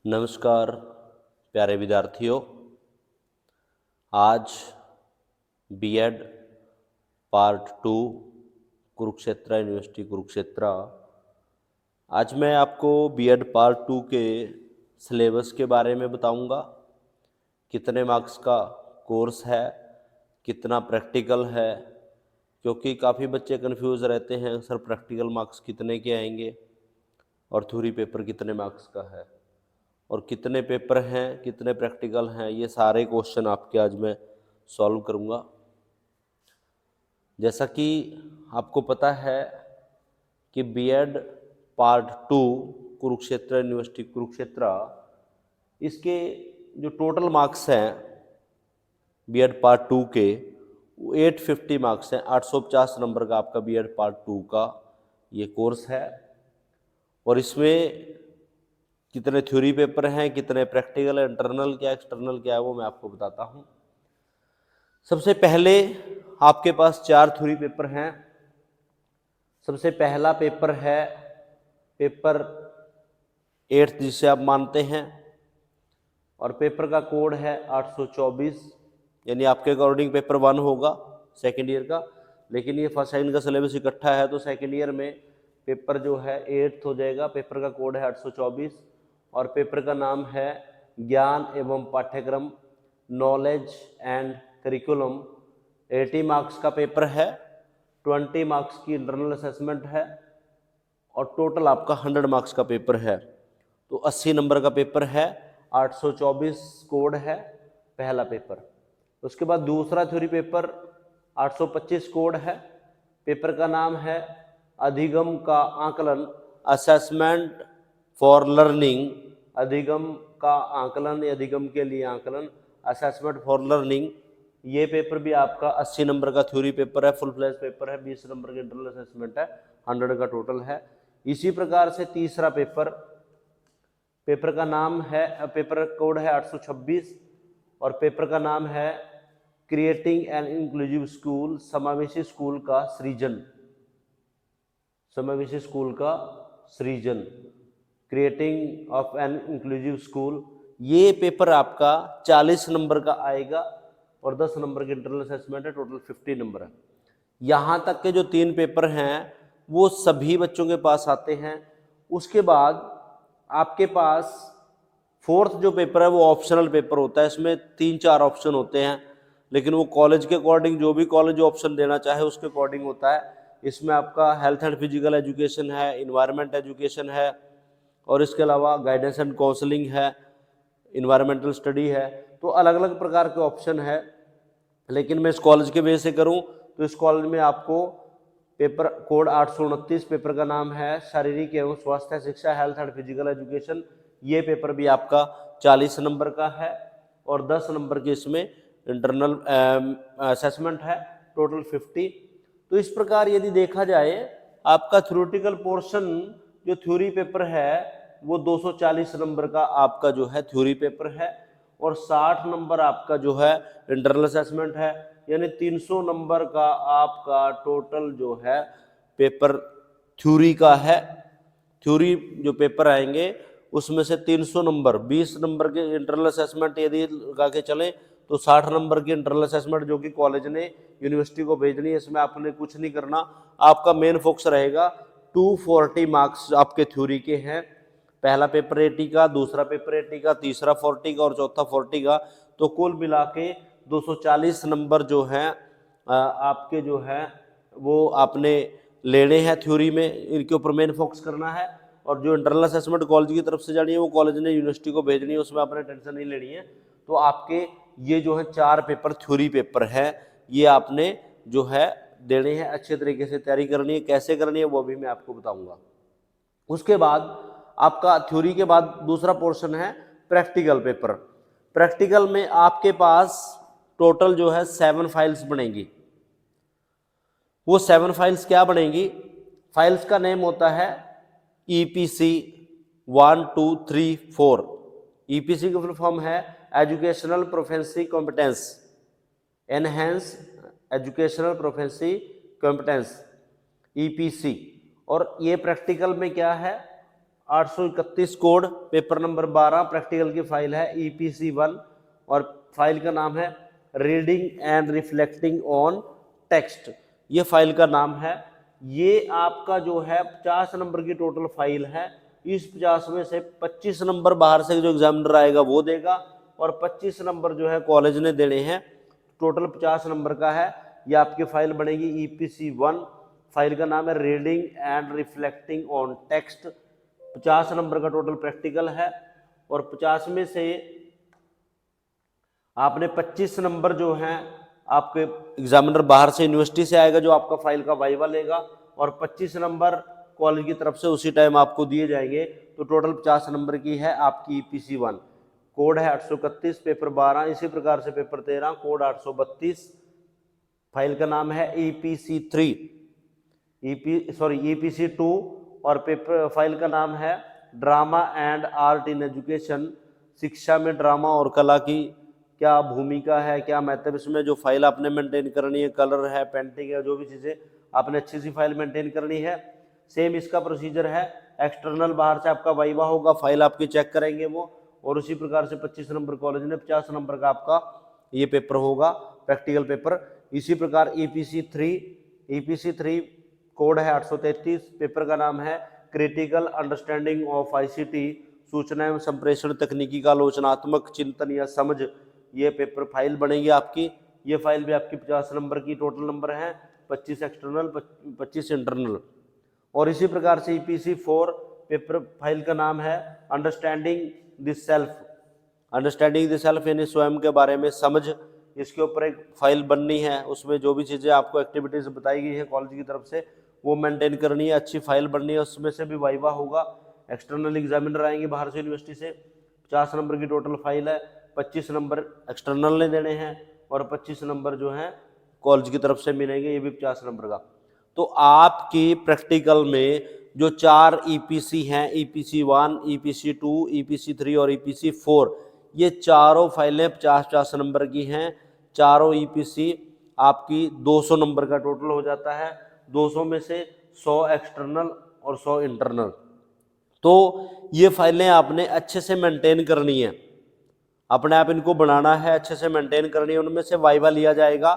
नमस्कार प्यारे विद्यार्थियों। आज BEd part 2 Kurukshetra university Kurukshetra. आज मैं आपको बीएड पार्ट 2 के सिलेबस के बारे में बताऊंगा। कितने मार्क्स का कोर्स है, कितना प्रैक्टिकल है, क्योंकि काफ़ी बच्चे कंफ्यूज रहते हैं सर प्रैक्टिकल मार्क्स कितने के आएंगे और थ्योरी पेपर कितने मार्क्स का है और कितने पेपर हैं, कितने प्रैक्टिकल हैं। ये सारे क्वेश्चन आपके आज मैं सॉल्व करूँगा। जैसा कि आपको पता है कि BEd part 2 Kurukshetra university Kurukshetra, इसके जो टोटल मार्क्स हैं बीएड पार्ट 2 के, वो 850 मार्क्स हैं। 850 नंबर का आपका बीएड पार्ट 2 का ये कोर्स है। और इसमें कितने थ्योरी पेपर हैं, कितने प्रैक्टिकल है, इंटरनल क्या एक्सटर्नल क्या है, वो मैं आपको बताता हूँ। सबसे पहले आपके पास 4 थ्योरी पेपर हैं। सबसे पहला पेपर है पेपर 8 जिसे आप मानते हैं, और पेपर का कोड है 824, यानी आपके अकॉर्डिंग पेपर 1 होगा सेकेंड ईयर का, लेकिन ये फर्स्ट सेकंड का सिलेबस इकट्ठा है तो सेकेंड ईयर में पेपर जो है 8 हो जाएगा। पेपर का कोड है 824 और पेपर का नाम है ज्ञान एवं पाठ्यक्रम, नॉलेज एंड करिकुलम। 80 मार्क्स का पेपर है, 20 मार्क्स की इंटरनल असेसमेंट है और टोटल आपका 100 मार्क्स का पेपर है। तो 80 नंबर का पेपर है, 824 कोड है पहला पेपर। उसके बाद दूसरा थ्योरी पेपर 825 कोड है। पेपर का नाम है अधिगम का आकलन, असेसमेंट फॉर लर्निंग। अधिगम का आकलन, अधिगम के लिए आकलन, असेसमेंट फॉर लर्निंग। ये पेपर भी आपका 80 नंबर का थ्योरी पेपर है, फुल फ्लैश पेपर है, 20 नंबर का इंटरनल असेसमेंट है, 100 का टोटल है। इसी प्रकार से तीसरा पेपर, पेपर का नाम है, पेपर कोड है 826 और पेपर का नाम है क्रिएटिंग एन इंक्लूसिव स्कूल, समावेशी स्कूल का सृजन। समावेशी स्कूल का सृजन, creating of an inclusive school. ये पेपर आपका 40 नंबर का आएगा और 10 नंबर की इंटरनल असेसमेंट है, टोटल 50 नंबर है। यहाँ तक के जो 3 पेपर हैं वो सभी बच्चों के पास आते हैं। उसके बाद आपके पास फोर्थ जो पेपर है वो ऑप्शनल पेपर होता है। इसमें 3-4 ऑप्शन होते हैं, लेकिन वो कॉलेज के अकॉर्डिंग, जो भी कॉलेज ऑप्शन देना चाहे उसके अकॉर्डिंग होता है। इसमें आपका हेल्थ एंड फिजिकल एजुकेशन है, इन्वायरमेंट एजुकेशन है और इसके अलावा गाइडेंस एंड काउंसलिंग है, इन्वायरमेंटल स्टडी है। तो अलग अलग प्रकार के ऑप्शन है, लेकिन मैं इस कॉलेज के बेस से करूं तो इस कॉलेज में आपको पेपर कोड 829, पेपर का नाम है शारीरिक एवं स्वास्थ्य शिक्षा, हेल्थ एंड फिजिकल एजुकेशन। ये पेपर भी आपका 40 नंबर का है और 10 नंबर की इसमें इंटरनल असेसमेंट है, टोटल 50। तो इस प्रकार यदि देखा जाए आपका थ्योरेटिकल पोर्शन जो थ्योरी पेपर है वो 240 नंबर का आपका जो है थ्योरी पेपर है और 60 नंबर आपका जो है इंटरनल असेसमेंट है, यानी 300 नंबर का आपका टोटल जो है पेपर थ्योरी का है। थ्योरी जो पेपर आएंगे उसमें से 300 नंबर, 20 नंबर के इंटरनल असेसमेंट यदि लगा के चलें तो 60 नंबर की इंटरनल असेसमेंट जो कि कॉलेज ने यूनिवर्सिटी को भेजनी है। इसमें आपने कुछ नहीं करना, आपका मेन फोकस रहेगा 240 मार्क्स आपके थ्योरी के हैं। पहला पेपर 80 का, दूसरा पेपर 80 का, तीसरा 40 का और चौथा 40 का। तो कुल मिला के 240 नंबर जो हैं आपके जो है वो आपने लेने हैं थ्योरी में, इनके ऊपर मेन फोकस करना है। और जो इंटरनल असेसमेंट कॉलेज की तरफ से जानी है वो कॉलेज ने यूनिवर्सिटी को भेजनी है, उसमें आपने टेंशन नहीं लेनी है। तो आपके ये जो है 4 पेपर थ्योरी पेपर है, ये आपने जो है देने हैं, अच्छे तरीके से तैयारी करनी है। कैसे करनी है वो भी मैं आपको बताऊंगा। उसके बाद आपका थ्योरी के बाद दूसरा पोर्शन है प्रैक्टिकल पेपर। प्रैक्टिकल में आपके पास टोटल जो है 7 फाइल्स बनेंगी। वो 7 फाइल्स क्या बनेंगी? फाइल्स का नेम होता है EPC 1, 2, 3, 4। EPC की फुल फॉर्म है educational proficiency competence, enhance educational proficiency competence, EPC। और ये प्रैक्टिकल में क्या है, 831 कोड, पेपर नंबर 12 प्रैक्टिकल की फाइल है EPC 1 और फाइल का नाम है reading and reflecting on text, ये फाइल का नाम है। ये आपका जो है 50 नंबर की टोटल फाइल है। इस 50 में से 25 नंबर बाहर से जो एग्जामिनर आएगा वो देगा और 25 नंबर जो है कॉलेज ने देने हैं, टोटल 50 नंबर का है। ये आपकी फाइल बनेगी EPC 1, फाइल का नाम है reading and reflecting on text. 50 number का टोटल प्रैक्टिकल है और 50 में से आपने 25 नंबर जो हैं आपके एग्जामिनर बाहर से यूनिवर्सिटी से आएगा जो आपका फाइल का वाइवा लेगा और 25 नंबर कॉलेज की तरफ से उसी टाइम आपको दिए जाएंगे। तो टोटल 50 नंबर की है आपकी EPC 1। कोड है 831, पेपर 12। इसी प्रकार से पेपर 13 कोड 832, फाइल का नाम है EPC 3, EPC 2 और पेपर फाइल का नाम है drama and art in education. शिक्षा में ड्रामा और कला की क्या भूमिका है, क्या महत्व, इसमें जो फाइल आपने मेंटेन करनी है, कलर है, पेंटिंग है, जो भी चीज़ें आपने अच्छी सी फाइल मेंटेन करनी है। सेम इसका प्रोसीजर है, एक्सटर्नल बाहर से आपका वाइवा होगा, फाइल आपकी चेक करेंगे वो, और उसी प्रकार से 25 नंबर कॉलेज ने 50 नंबर का आपका ये पेपर होगा प्रैक्टिकल पेपर। इसी प्रकार EPC 3 कोड है 833, पेपर का नाम है क्रिटिकल अंडरस्टैंडिंग ऑफ ICT, सूचना एवं संप्रेषण तकनीकी का आलोचनात्मक चिंतन या समझ, ये पेपर फाइल बनेगी आपकी। ये फाइल भी आपकी 50 नंबर की टोटल नंबर है, 25 एक्सटर्नल 25 इंटरनल। और इसी प्रकार से EPC 4 पेपर फाइल का नाम है अंडरस्टैंडिंग द सेल्फ यानी स्वयं के बारे में समझ। इसके ऊपर एक फाइल बननी है, उसमें जो भी चीज़ें आपको एक्टिविटीज बताई गई है कॉलेज की तरफ से वो मेंटेन करनी है, अच्छी फाइल बननी है। उसमें से भी वाइवा होगा, एक्सटर्नल एग्जामिनर आएंगे बाहर से यूनिवर्सिटी से। 50 नंबर की टोटल फाइल है, 25 नंबर एक्सटर्नल ने देने हैं और 25 नंबर जो हैं कॉलेज की तरफ से मिलेंगे, ये भी 50 नंबर का। तो आपकी प्रैक्टिकल में जो 4 EPC हैं, EPC 1, EPC 2, EPC 3 और EPC 4, ये चारों फाइलें 50-50 नंबर की हैं। चारों EPC आपकी 200 नंबर का टोटल हो जाता है। 200 में से 100 एक्सटर्नल और 100 इंटरनल। तो ये फाइलें आपने अच्छे से मेंटेन करनी है, अपने आप इनको बनाना है, अच्छे से मेंटेन करनी है। उनमें से वाइवा लिया जाएगा,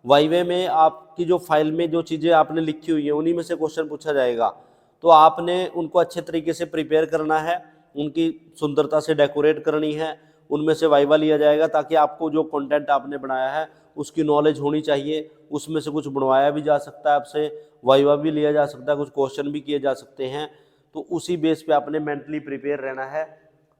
वाइवे में आपकी जो फाइल में जो चीज़ें आपने लिखी हुई है उन्हीं में से क्वेश्चन पूछा जाएगा। तो आपने उनको अच्छे तरीके से प्रिपेयर करना है, उनकी सुंदरता से डेकोरेट करनी है, उनमें से वाइवा लिया जाएगा ताकि आपको जो कंटेंट आपने बनाया है उसकी नॉलेज होनी चाहिए। उसमें से कुछ बनवाया भी जा सकता है, आपसे वाइवा भी लिया जा सकता है, कुछ क्वेश्चन भी किए जा सकते हैं। तो उसी बेस पे आपने मेंटली प्रिपेयर रहना है।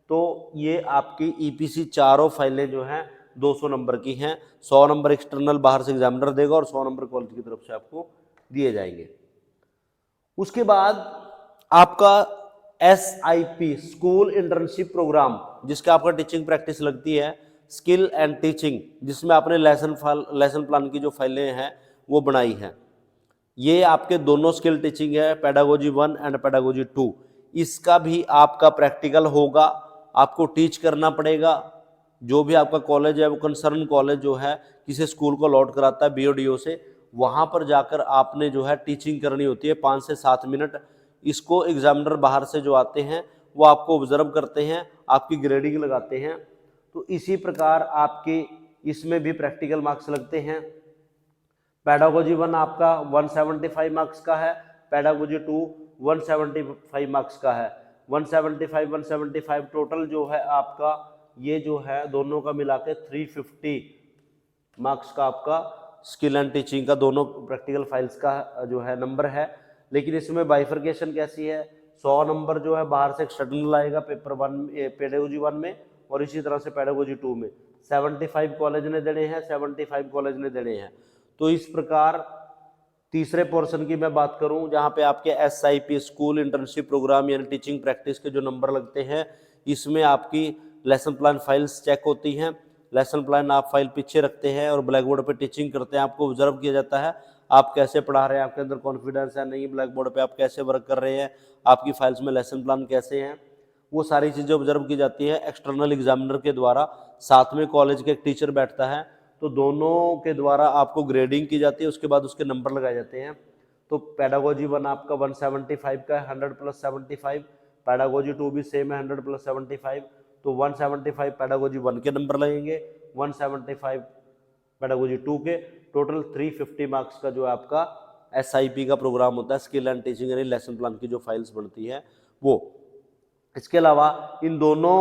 तो ये आपकी EPC चारों फाइलें जो हैं 200 नंबर की हैं। 100 नंबर एक्सटर्नल बाहर से एग्जामिनर देगा और 100 नंबर कॉलेज की तरफ से आपको दिए जाएंगे। उसके बाद आपका SIP स्कूल इंटर्नशिप प्रोग्राम, जिसका आपका टीचिंग प्रैक्टिस लगती है, स्किल एंड टीचिंग, जिसमें आपने लेसन प्लान की जो फाइलें हैं वो बनाई हैं। ये आपके दोनों स्किल टीचिंग है, पेडागोजी 1 एंड पेडागोजी 2। इसका भी आपका प्रैक्टिकल होगा, आपको टीच करना पड़ेगा। जो भी आपका कॉलेज है वो कंसर्न कॉलेज जो है किसी स्कूल को अलॉट कराता है BODO से, वहाँ पर जाकर आपने जो है टीचिंग करनी होती है 5 से 7 मिनट। इसको एग्जामिनर बाहर से जो आते हैं वो आपको ऑब्जर्व करते हैं, आपकी ग्रेडिंग लगाते हैं। तो इसी प्रकार आपके इसमें भी प्रैक्टिकल मार्क्स लगते हैं। पेडागोजी 1 आपका 175 मार्क्स का है, पेडागोजी 2 175 मार्क्स का है। 175 टोटल जो है आपका ये जो है दोनों का मिला के 350 मार्क्स का आपका स्किल एंड टीचिंग का दोनों प्रैक्टिकल फाइल्स का जो है नंबर है। लेकिन इसमें बाइफर्केशन कैसी है, 100 नंबर जो है बाहर से एक्सटर्नल आएगा पेपर 1 पेडागोजी 1 में, और इसी तरह से पेडागोजी 2 में 75 कॉलेज ने देने हैं, 75 कॉलेज ने देने हैं। तो इस प्रकार तीसरे पोर्शन की मैं बात करूं जहां पे आपके SIP स्कूल इंटर्नशिप प्रोग्राम यानी टीचिंग प्रैक्टिस के जो नंबर लगते हैं, इसमें आपकी लेसन प्लान फाइल्स चेक होती हैं। लेसन प्लान आप फाइल पीछे रखते हैं और ब्लैक बोर्ड पे टीचिंग करते हैं, आपको ऑब्जर्व किया जाता है आप कैसे पढ़ा रहे हैं, आपके अंदर कॉन्फिडेंस है नहीं, ब्लैक बोर्ड पे आप कैसे वर्क कर रहे हैं, आपकी फाइल्स में लेसन प्लान कैसे हैं, वो सारी चीज़ें ऑब्जर्व की जाती है एक्सटर्नल एग्जामिनर के द्वारा। साथ में कॉलेज के एक टीचर बैठता है, तो दोनों के द्वारा आपको ग्रेडिंग की जाती है, उसके बाद उसके नंबर लगाए जाते हैं। तो पेडागोजी 1 आपका 175 का है, 100 + 75, पैडागोजी 2 भी सेम है 100 + 75, तो 175 पैडागोजी 1 के नंबर लगेंगे, 175 पैडागोजी 2 के, टोटल 350 मार्क्स का जो है आपका SIP का प्रोग्राम होता है, स्किल एंड टीचिंग यानी लेसन प्लान की जो फाइल्स बनती है वो। इसके अलावा इन दोनों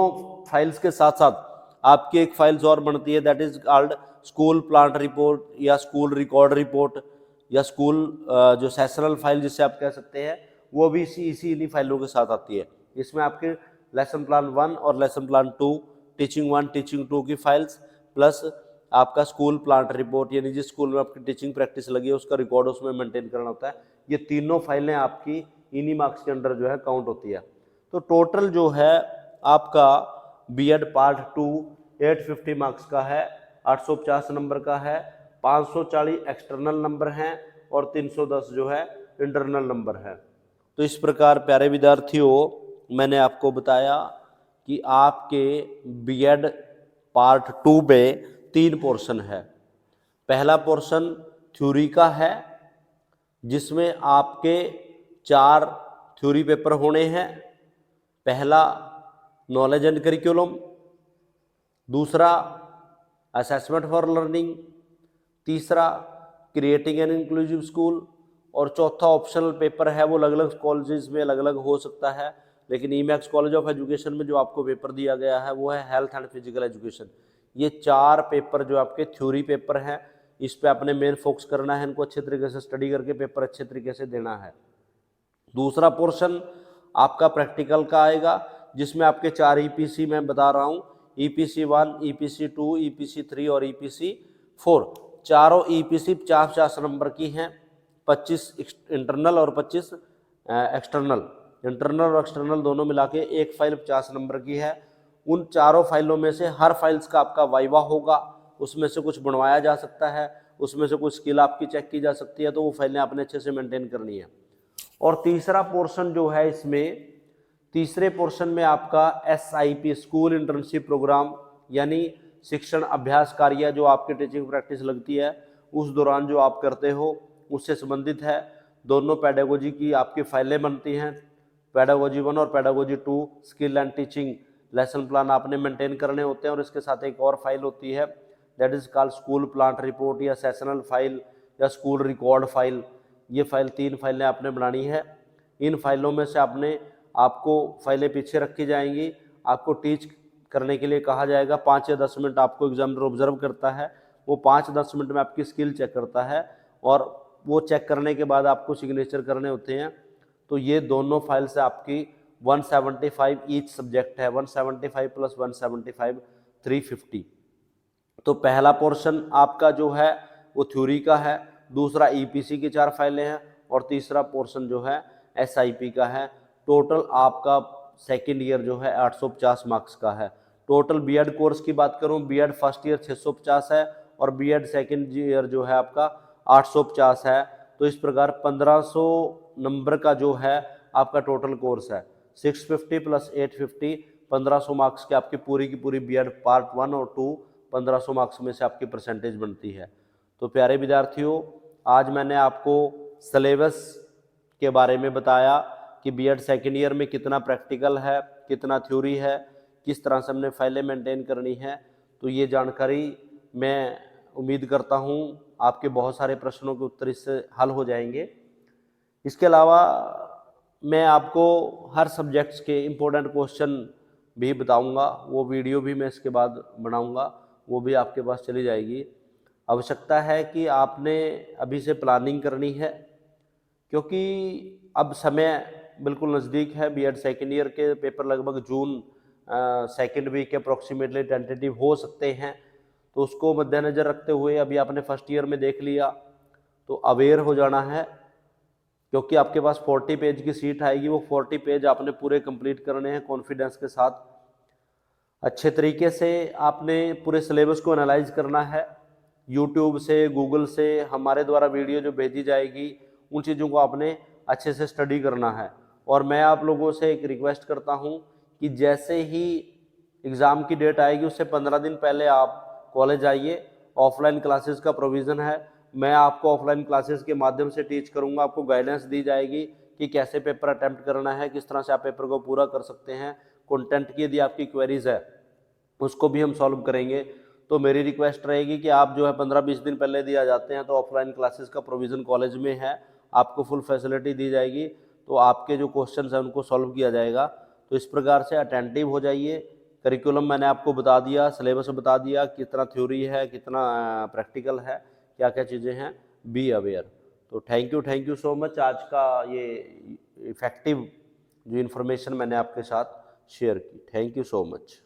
फाइल्स के साथ साथ आपकी एक फाइल्स और बनती है, that is called school plant report या स्कूल रिकॉर्ड रिपोर्ट या स्कूल जो सेशनल फाइल जिसे आप कह सकते हैं, वो भी इसी इन्हीं फाइलों के साथ आती है। इसमें आपके लेसन प्लान 1 और लेसन प्लान 2, टीचिंग 1 टीचिंग 2 की फाइल्स, प्लस आपका स्कूल प्लांट रिपोर्ट यानी जिस स्कूल में आपकी टीचिंग प्रैक्टिस लगी है उसका रिकॉर्ड उसमें मेंटेन करना होता है। ये तीनों फाइलें आपकी इन्हीं मार्क्स के अंडर जो है काउंट होती है। तो टोटल जो है आपका B.Ed पार्ट 2 850 मार्क्स का है, 850 नंबर का है, 540 एक्सटर्नल नंबर हैं और 310 जो है इंटरनल नंबर है। तो इस प्रकार प्यारे विद्यार्थियों मैंने आपको बताया कि आपके B.Ed पार्ट 2 में 3 पोर्शन है। पहला पोर्शन थ्योरी का है जिसमें आपके 4 थ्योरी पेपर होने हैं। पहला नॉलेज एंड करिकुलम, दूसरा असेसमेंट फॉर लर्निंग, तीसरा क्रिएटिंग एन इंक्लूसिव स्कूल और चौथा ऑप्शनल पेपर है, वो अलग अलग कॉलेजेस में अलग अलग हो सकता है, लेकिन ईमैक्स कॉलेज ऑफ एजुकेशन में जो आपको पेपर दिया गया है वो है हेल्थ एंड फिजिकल एजुकेशन। ये 4 पेपर जो आपके थ्योरी पेपर हैं, इस पे आपने मेन फोकस करना है, इनको अच्छे तरीके से स्टडी करके पेपर अच्छे तरीके से देना है। दूसरा पोर्शन आपका प्रैक्टिकल का आएगा जिसमें आपके 4 EPC मैं बता रहा हूँ, EPC 1, EPC 2, EPC 3 और EPC 4। चारों EPC 50-50 नंबर की हैं, 25 इंटरनल और 25 एक्सटर्नल। इंटरनल और एक्सटर्नल दोनों मिला के एक फाइल 50 नंबर की है। उन चारों फाइलों में से हर फाइल्स का आपका वाइवा होगा, उसमें से कुछ बनवाया जा सकता है, उसमें से कुछ स्किल आपकी चेक की जा सकती है, तो वो फाइलें आपने अच्छे से मेंटेन करनी है। और तीसरा पोर्शन जो है इसमें, तीसरे पोर्शन में आपका SIP स्कूल इंटर्नशिप प्रोग्राम यानी शिक्षण अभ्यास कार्य जो आपकी टीचिंग प्रैक्टिस लगती है उस दौरान जो आप करते हो उससे संबंधित है। दोनों पेडागोजी की आपकी फाइलें बनती हैं, पेडागोजी 1 और pedagogy 2, skill and teaching lesson plan आपने मेंटेन करने होते हैं और इसके साथ एक और फाइल होती है that is called school plant report या सेशनल फाइल या स्कूल रिकॉर्ड फाइल। ये फाइल 3 फाइलें आपने बनानी है। इन फाइलों में से आपको फाइलें पीछे रखी जाएंगी, आपको टीच करने के लिए कहा जाएगा। 5 या 10 मिनट आपको एग्जामिनर ऑब्जर्व करता है, वो 5-10 मिनट में आपकी स्किल चेक करता है और वो चेक करने के बाद आपको सिग्नेचर करने होते हैं। तो ये दोनों फाइल से आपकी 175 ईच सब्जेक्ट है, 175 + 175 350। तो पहला पोर्शन आपका जो है वो थ्योरी का है, दूसरा EPC की 4 फाइलें हैं और तीसरा पोर्शन जो है SIP का है। टोटल आपका सेकेंड ईयर जो है 850 मार्क्स का है। टोटल B.Ed कोर्स की बात करूं, B.Ed फर्स्ट ईयर 650 है और B.Ed सेकेंड ईयर जो है आपका 850 है। तो इस प्रकार 1500 नंबर का जो है आपका टोटल कोर्स है। 650 + 850 1500 मार्क्स की आपकी पूरी की पूरी B.Ed पार्ट 1 और 2 1500 मार्क्स में से आपकी परसेंटेज बनती है। तो प्यारे विद्यार्थियों आज मैंने आपको सिलेबस के बारे में बताया कि B.Ed सेकेंड ईयर में कितना प्रैक्टिकल है, कितना थ्योरी है, किस तरह से हमने फाइलें मेंटेन करनी है। तो ये जानकारी मैं उम्मीद करता हूँ आपके बहुत सारे प्रश्नों के उत्तर इससे हल हो जाएंगे। इसके अलावा मैं आपको हर सब्जेक्ट्स के इम्पोर्टेंट क्वेश्चन भी बताऊंगा, वो वीडियो भी मैं इसके बाद बनाऊंगा, वो भी आपके पास चली जाएगी। आवश्यकता है कि आपने अभी से प्लानिंग करनी है क्योंकि अब समय बिल्कुल नज़दीक है। B.Ed सेकेंड ईयर के पेपर लगभग जून सेकेंड वीक अप्रोक्सीमेटली टेंटेटिव हो सकते हैं, तो उसको मद्देनज़र रखते हुए अभी आपने फर्स्ट ईयर में देख लिया तो अवेयर हो जाना है क्योंकि आपके पास 40 पेज की सीट आएगी, वो 40 पेज आपने पूरे कंप्लीट करने हैं कॉन्फिडेंस के साथ। अच्छे तरीके से आपने पूरे सिलेबस को एनालाइज करना है, यूट्यूब से, गूगल से, हमारे द्वारा वीडियो जो भेजी जाएगी उन चीज़ों को आपने अच्छे से स्टडी करना है। और मैं आप लोगों से एक रिक्वेस्ट करता हूं कि जैसे ही एग्ज़ाम की डेट आएगी उससे 15 दिन पहले आप कॉलेज आइए। ऑफलाइन क्लासेस का प्रोविज़न है, मैं आपको ऑफलाइन क्लासेस के माध्यम से टीच करूंगा, आपको गाइडेंस दी जाएगी कि कैसे पेपर अटैम्प्ट करना है, किस तरह से आप पेपर को पूरा कर सकते हैं। कंटेंट की यदि आपकी क्वेरीज है उसको भी हम सॉल्व करेंगे। तो मेरी रिक्वेस्ट रहेगी कि आप जो है 15-20 दिन पहले दिया जाते हैं तो ऑफलाइन क्लासेस का प्रोविज़न कॉलेज में है, आपको फुल फैसिलिटी दी जाएगी, तो आपके जो क्वेश्चंस हैं उनको सॉल्व किया जाएगा। तो इस प्रकार से अटेंटिव हो जाइए। करिकुलम मैंने आपको बता दिया, सिलेबस बता दिया, कितना थ्योरी है, कितना प्रैक्टिकल है, क्या क्या चीज़ें हैं, बी अवेयर। तो थैंक यू सो मच। आज का ये इफ़ेक्टिव जो इन्फॉर्मेशन मैंने आपके साथ शेयर की, थैंक यू सो मच।